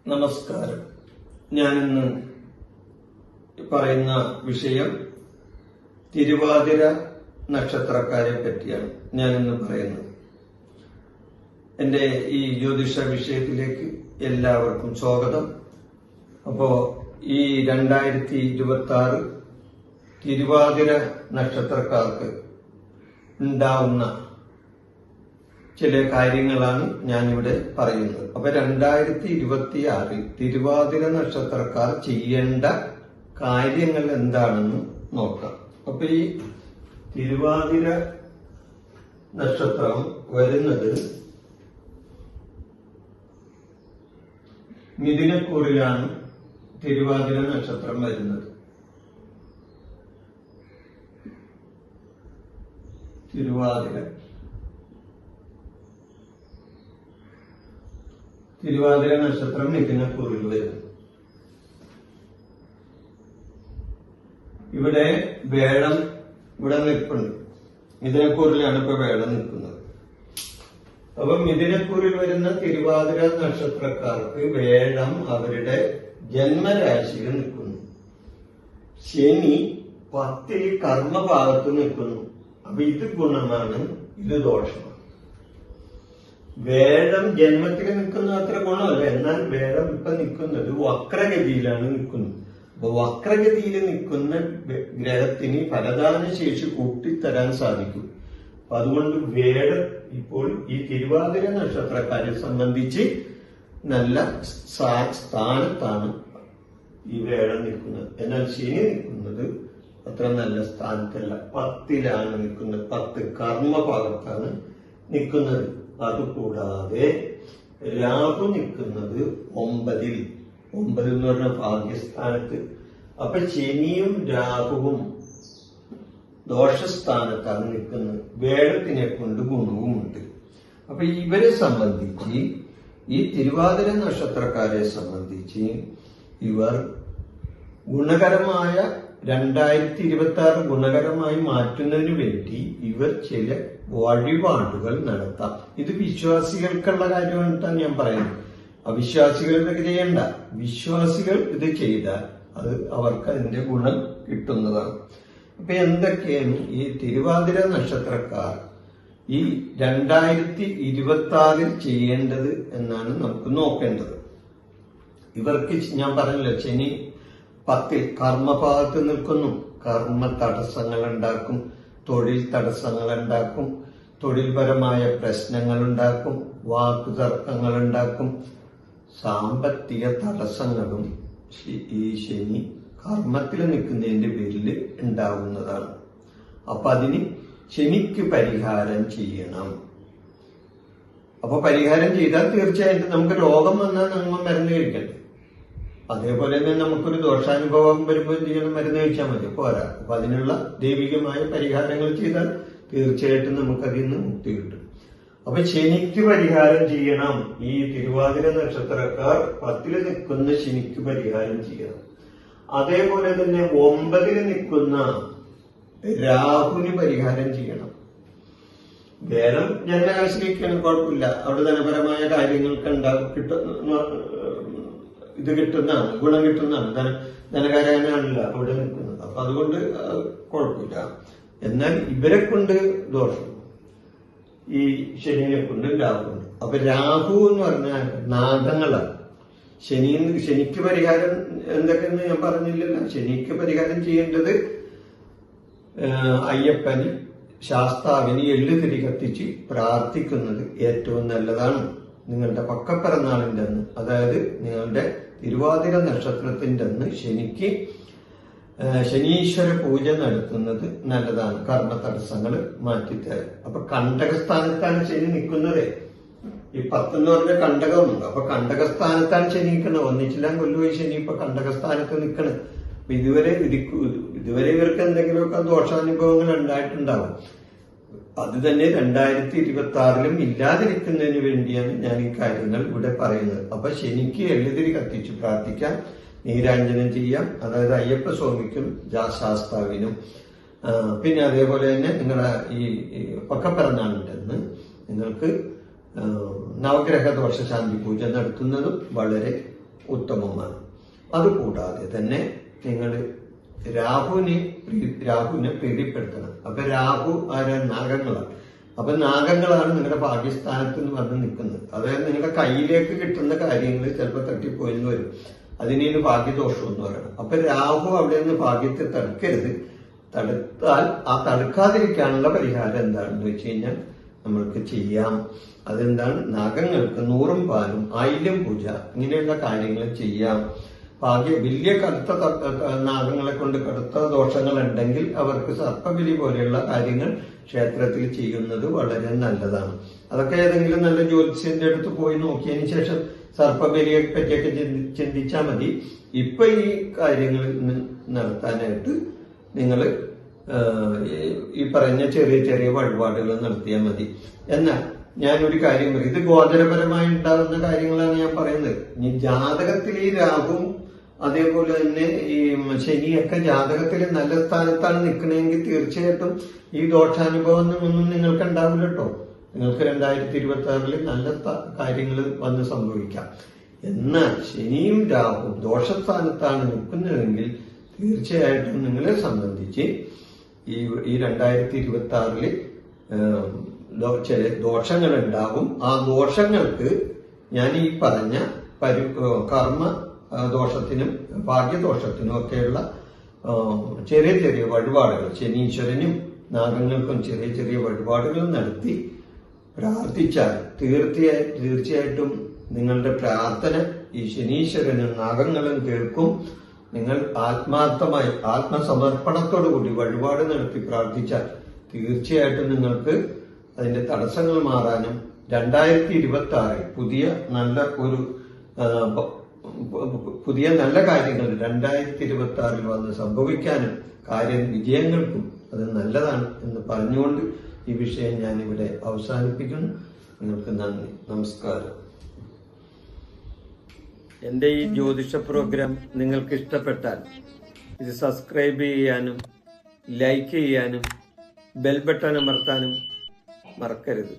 നമസ്കാരം. ഞാനിന്ന് പറയുന്ന വിഷയം തിരുവാതിര നക്ഷത്രക്കാരെ പറ്റിയാണ് ഞാനിന്ന് പറയുന്നത്. എന്റെ ഈ ജ്യോതിഷ വിഷയത്തിലേക്ക് എല്ലാവർക്കും സ്വാഗതം. അപ്പോ ഈ 2026 തിരുവാതിര നക്ഷത്രക്കാർക്ക് ഉണ്ടാവുന്ന ചില കാര്യങ്ങളാണ് ഞാനിവിടെ പറയുന്നത്. അപ്പൊ 2026 തിരുവാതിര നക്ഷത്രക്കാർ ചെയ്യേണ്ട കാര്യങ്ങൾ എന്താണെന്ന് നോക്കാം. അപ്പൊ ഈ തിരുവാതിര നക്ഷത്രം വരുന്നത് മിഥുനക്കൂറിലാണ്. തിരുവാതിര നക്ഷത്രം വരുന്നത് തിരുവാതിര നക്ഷത്രം മിഥുനക്കൂറിൽ വരുന്നു. ഇവിടെ വേഴം ഇവിടെ നിൽപ്പുണ്ട്. മിഥുനക്കൂറിലാണ് ഇപ്പൊ വേഴം നിൽക്കുന്നത്. അപ്പൊ മിഥുനക്കൂറിൽ വരുന്ന തിരുവാതിര നക്ഷത്രക്കാർക്ക് വേഴം അവരുടെ ജന്മരാശിയിൽ നിൽക്കുന്നു. ശനി 10ൽ കർമ്മഭാഗത്ത് നിൽക്കുന്നു. അപ്പൊ ഇത് ഗുണമാണ്, ഇത് ദോഷമാണ്. വേഴം ജന്മത്തിൽ നിൽക്കുന്ന അത്ര ഗുണമല്ല. എന്നാൽ വേഴം ഇപ്പൊ നിൽക്കുന്നത് വക്രഗതിയിലാണ് നിൽക്കുന്നത്. അപ്പൊ വക്രഗതിയിൽ നിൽക്കുന്ന ഗ്രഹത്തിന് ഫലദാന ശേഷി കൂട്ടിത്തരാൻ സാധിക്കും. അപ്പൊ അതുകൊണ്ട് വേഴം ഇപ്പോൾ ഈ തിരുവാതിര നക്ഷത്രക്കാരെ സംബന്ധിച്ച് നല്ല സ്ഥാനത്താണ് ഈ വേഴം നിൽക്കുന്നത്. എന്നാൽ ശനി നിൽക്കുന്നത് അത്ര നല്ല സ്ഥാനത്തല്ല, 10ലാണ് നിൽക്കുന്നത്. 10 കർമ്മഭാഗത്താണ് നിൽക്കുന്നത്. അതുകൂടാതെ രാഹു നിൽക്കുന്നത് 9 എന്ന് പറഞ്ഞ ഭാഗ്യസ്ഥാനത്ത്. അപ്പൊ ശനിയും രാഹുവും ദോഷസ്ഥാനത്താണ് നിൽക്കുന്നത്. വേഴത്തിനെ കൊണ്ട് ഗുണവുമുണ്ട്. അപ്പൊ ഇവരെ സംബന്ധിച്ച്, ഈ തിരുവാതിര നക്ഷത്രക്കാരെ സംബന്ധിച്ച് ഇവർ ഗുണകരമായ 2026 ഗുണകരമായി മാറ്റുന്നതിന് വേണ്ടി ഇവർ ചില വഴിപാടുകൾ നടത്താം. ഇത് വിശ്വാസികൾക്കുള്ള കാര്യമായിട്ടാണ് ഞാൻ പറയുന്നത്. അവിശ്വാസികൾ ഇതൊക്കെ ചെയ്യണ്ട. വിശ്വാസികൾ ഇത് ചെയ്താൽ അത് അവർക്ക് അതിന്റെ ഗുണം കിട്ടുന്നതാണ്. അപ്പൊ എന്തൊക്കെയാണ് ഈ തിരുവാതിര നക്ഷത്രക്കാർ ഈ 2026 ചെയ്യേണ്ടത് എന്നാണ് നമുക്ക് നോക്കേണ്ടത്. ഇവർക്ക് ഞാൻ പറഞ്ഞല്ലോ, ശനി 10ൽ കർമ്മഭാഗത്ത് നിൽക്കുന്നു. കർമ്മ തടസ്സങ്ങൾ ഉണ്ടാക്കും, തൊഴിൽ തടസ്സങ്ങൾ ഉണ്ടാക്കും, തൊഴിൽപരമായ പ്രശ്നങ്ങൾ ഉണ്ടാക്കും, വാക്കുതർക്കങ്ങൾ ഉണ്ടാക്കും, സാമ്പത്തിക തടസ്സങ്ങളും ഈ ശനി കർമ്മത്തിൽ നിൽക്കുന്നതിന്റെ പേരിൽ ഉണ്ടാവുന്നതാണ്. അപ്പൊ അതിന് ശനിക്ക് പരിഹാരം ചെയ്യണം. അപ്പൊ പരിഹാരം ചെയ്താൽ തീർച്ചയായിട്ടും നമുക്ക് രോഗം വന്നാൽ നമ്മൾ മരുന്ന് കഴിക്കണ്ടേ. അതേപോലെ തന്നെ നമുക്കൊരു ദോഷാനുഭവം വരുമ്പോൾ എന്ത് ചെയ്യണം? മരുന്ന് കഴിച്ചാൽ മതി, പോരാ. അപ്പൊ അതിനുള്ള ദൈവികമായ പരിഹാരങ്ങൾ ചെയ്താൽ തീർച്ചയായിട്ടും നമുക്കതിൽ നിന്ന് മുക്തി കിട്ടും. അപ്പൊ ശനിക്ക് പരിഹാരം ചെയ്യണം. ഈ തിരുവാതിര നക്ഷത്രക്കാർ 10ൽ നിൽക്കുന്ന ശനിക്ക് പരിഹാരം ചെയ്യണം. അതേപോലെ തന്നെ 9ൽ നിൽക്കുന്ന രാഹുവിന് പരിഹാരം ചെയ്യണം. വേണം ജന്മരാശിക്കാണ്, കുഴപ്പമില്ല. അവിടെ ധനപരമായ കാര്യങ്ങൾക്ക് ഇത് കിട്ടുന്നതാണ്, ഗുണം കിട്ടുന്നതാണ്. ധനകാരനാണല്ല അവിടെ നിൽക്കുന്നത്. അപ്പൊ അതുകൊണ്ട് കുഴപ്പമില്ല. എന്നാൽ ഇവരെ കൊണ്ട് ദോഷം, ഈ ശനിയെ കൊണ്ട് രാഹുണ്ട്. അപ്പൊ രാഹു എന്ന് പറഞ്ഞാൽ നാഗങ്ങളാണ്. ശനിക്ക് പരിഹാരം എന്തൊക്കെയെന്ന് ഞാൻ പറഞ്ഞില്ലല്ലോ. ശനിക്ക് പരിഹാരം ചെയ്യേണ്ടത് അയ്യപ്പന്, ശാസ്താവിന് എള്ളുതിരി കത്തിച്ച് പ്രാർത്ഥിക്കുന്നത് ഏറ്റവും നല്ലതാണ്. നിങ്ങളുടെ പക്കപ്പിറന്നാളിന്റെ അന്ന്, അതായത് നിങ്ങളുടെ തിരുവാതിര നക്ഷത്രത്തിന്റെ അന്ന് ശനിക്ക് ശനീശ്വര പൂജ നടത്തുന്നത് നല്ലതാണ്. കർമ്മ തടസ്സങ്ങൾ മാറ്റിത്തരാൻ. അപ്പൊ കണ്ടകസ്ഥാനത്താണ് ശനി നിൽക്കുന്നത്. ഈ 10 എന്ന് പറഞ്ഞ കണ്ടകമുണ്ട്. അപ്പൊ കണ്ടകസ്ഥാനത്താണ് ശനി നിൽക്കുന്നത്. ഒന്നിച്ചില്ലാൻ കൊല്ലുപോയി ശനി ഇപ്പൊ കണ്ടകസ്ഥാനത്ത് നിൽക്കണം. അപ്പൊ ഇതുവരെ ഇവർക്ക് എന്തെങ്കിലുമൊക്കെ ദോഷാനുഭവങ്ങൾ ഉണ്ടായിട്ടുണ്ടാവും. അത് തന്നെ 2026 ഇല്ലാതിരിക്കുന്നതിന് വേണ്ടിയാണ് ഞാൻ ഈ കാര്യങ്ങൾ ഇവിടെ പറയുന്നത്. അപ്പൊ ശനിക്ക് എള്ളുതിരി കത്തിച്ച് പ്രാർത്ഥിക്കാം, നീരാഞ്ജനം ചെയ്യാം. അതായത് അയ്യപ്പ സ്വാമിക്കും ശാസ്താവിനും പിന്നെ അതേപോലെ തന്നെ നിങ്ങളുടെ ഈ പക്കപ്പിറന്നാളിൻ്റെ അന്ന് നിങ്ങൾക്ക് നവഗ്രഹ ദോഷശാന്തി പൂജ നടത്തുന്നതും വളരെ ഉത്തമമാണ്. അതുകൂടാതെ തന്നെ നിങ്ങൾ രാഹുവിനെ പ്രീതിപ്പെടുത്തണം. അപ്പൊ രാഹു നാഗങ്ങളാണ്. അപ്പൊ നാഗങ്ങളാണ് നിങ്ങളുടെ ഭാഗ്യസ്ഥാനത്ത് നിന്ന് വന്ന് നിൽക്കുന്നത്. അതായത് നിങ്ങളുടെ കയ്യിലേക്ക് കിട്ടുന്ന കാര്യങ്ങൾ ചിലപ്പോൾ തട്ടിപ്പോയെന്ന് വരും. അതിനേന് ഭാഗ്യദോഷം എന്ന് പറയണം. അപ്പൊ രാഹു അവിടെ നിന്ന് ഭാഗ്യത്തെ തടുക്കരുത്. തടുത്താൽ ആ തടുക്കാതിരിക്കാനുള്ള പരിഹാരം എന്താണെന്ന് വെച്ച് കഴിഞ്ഞാൽ നമ്മൾക്ക് ചെയ്യാം. അതെന്താണ്? നാഗങ്ങൾക്ക് 100 പാലും ആയില്യം പൂജ ഇങ്ങനെയുള്ള കാര്യങ്ങൾ ചെയ്യാം. വലിയ കടുത്ത നാഗങ്ങളെ കൊണ്ട് കടുത്ത ദോഷങ്ങൾ ഉണ്ടെങ്കിൽ അവർക്ക് സർപ്പബലി പോലെയുള്ള കാര്യങ്ങൾ ക്ഷേത്രത്തിൽ ചെയ്യുന്നത് വളരെ നല്ലതാണ്. അതൊക്കെ ഏതെങ്കിലും നല്ല ജ്യോതിഷന്റെ അടുത്ത് പോയി നോക്കിയതിന് ശേഷം സർപ്പബലിയെ പറ്റിയൊക്കെ ചിന്തിച്ചാൽ മതി. ഇപ്പൊ ഈ കാര്യങ്ങൾ നടത്താനായിട്ട് നിങ്ങൾ ഈ പറഞ്ഞ ചെറിയ ചെറിയ വഴിപാടുകൾ നടത്തിയാൽ മതി. എന്നാൽ ഞാനൊരു കാര്യം പറയും, ഇത് ഗോചരപരമായി ഉണ്ടാകുന്ന കാര്യങ്ങളാണ് ഞാൻ പറയുന്നത്. ഇനി ജാതകത്തിൽ ഈ രാഹുവും അതേപോലെ തന്നെ ഈ ശനിയൊക്കെ ജാതകത്തിൽ നല്ല സ്ഥാനത്താണ് നിൽക്കണമെങ്കിൽ തീർച്ചയായിട്ടും ഈ ദോഷാനുഭവം ഒന്നും നിങ്ങൾക്ക് ഉണ്ടാവില്ല കേട്ടോ. നിങ്ങൾക്ക് 2026 നല്ല കാര്യങ്ങൾ വന്ന് സംഭവിക്കാം. എന്നാൽ ശനിയും രാഹുവും ദോഷസ്ഥാനത്താണ് നിൽക്കുന്നതെങ്കിൽ തീർച്ചയായിട്ടും നിങ്ങളെ സംബന്ധിച്ച് ഈ 2026 ചില ദോഷങ്ങൾ ഉണ്ടാവും. ആ ദോഷങ്ങൾക്ക് ഞാൻ ഈ പറഞ്ഞ കർമ്മ ദോഷത്തിനും ഭാഗ്യദോഷത്തിനും ഒക്കെയുള്ള ചെറിയ ചെറിയ വഴിപാടുകൾ, ശനീശ്വരനും നാഗങ്ങൾക്കും ചെറിയ ചെറിയ വഴിപാടുകൾ നടത്തി പ്രാർത്ഥിച്ചാൽ തീർച്ചയായിട്ടും നിങ്ങളുടെ പ്രാർത്ഥന ഈ ശനീശ്വരനും നാഗങ്ങളും കേൾക്കും. നിങ്ങൾ ആത്മാർത്ഥമായി ആത്മസമർപ്പണത്തോടു കൂടി വഴിപാട് നടത്തി പ്രാർത്ഥിച്ചാൽ തീർച്ചയായിട്ടും നിങ്ങൾക്ക് അതിന്റെ തടസ്സങ്ങൾ മാറാനും 2026 പുതിയ നല്ല കാര്യങ്ങൾ 2026 വന്ന് സംഭവിക്കാനും വിജയങ്ങൾക്കും അത് നല്ലതാണ് എന്ന് പറഞ്ഞുകൊണ്ട് ഈ വിഷയം ഞാനിവിടെ അവസാനിപ്പിക്കുന്നു. നിങ്ങൾക്ക് നന്ദി, നമസ്കാരം. എൻ്റെ ഈ ജ്യോതിഷ പ്രോഗ്രാം നിങ്ങൾക്ക് ഇഷ്ടപ്പെട്ടാൽ ഇത് സബ്സ്ക്രൈബ് ചെയ്യാനും ലൈക്ക് ചെയ്യാനും ബെൽ ബട്ടൺ അമർത്താനും മറക്കരുത്.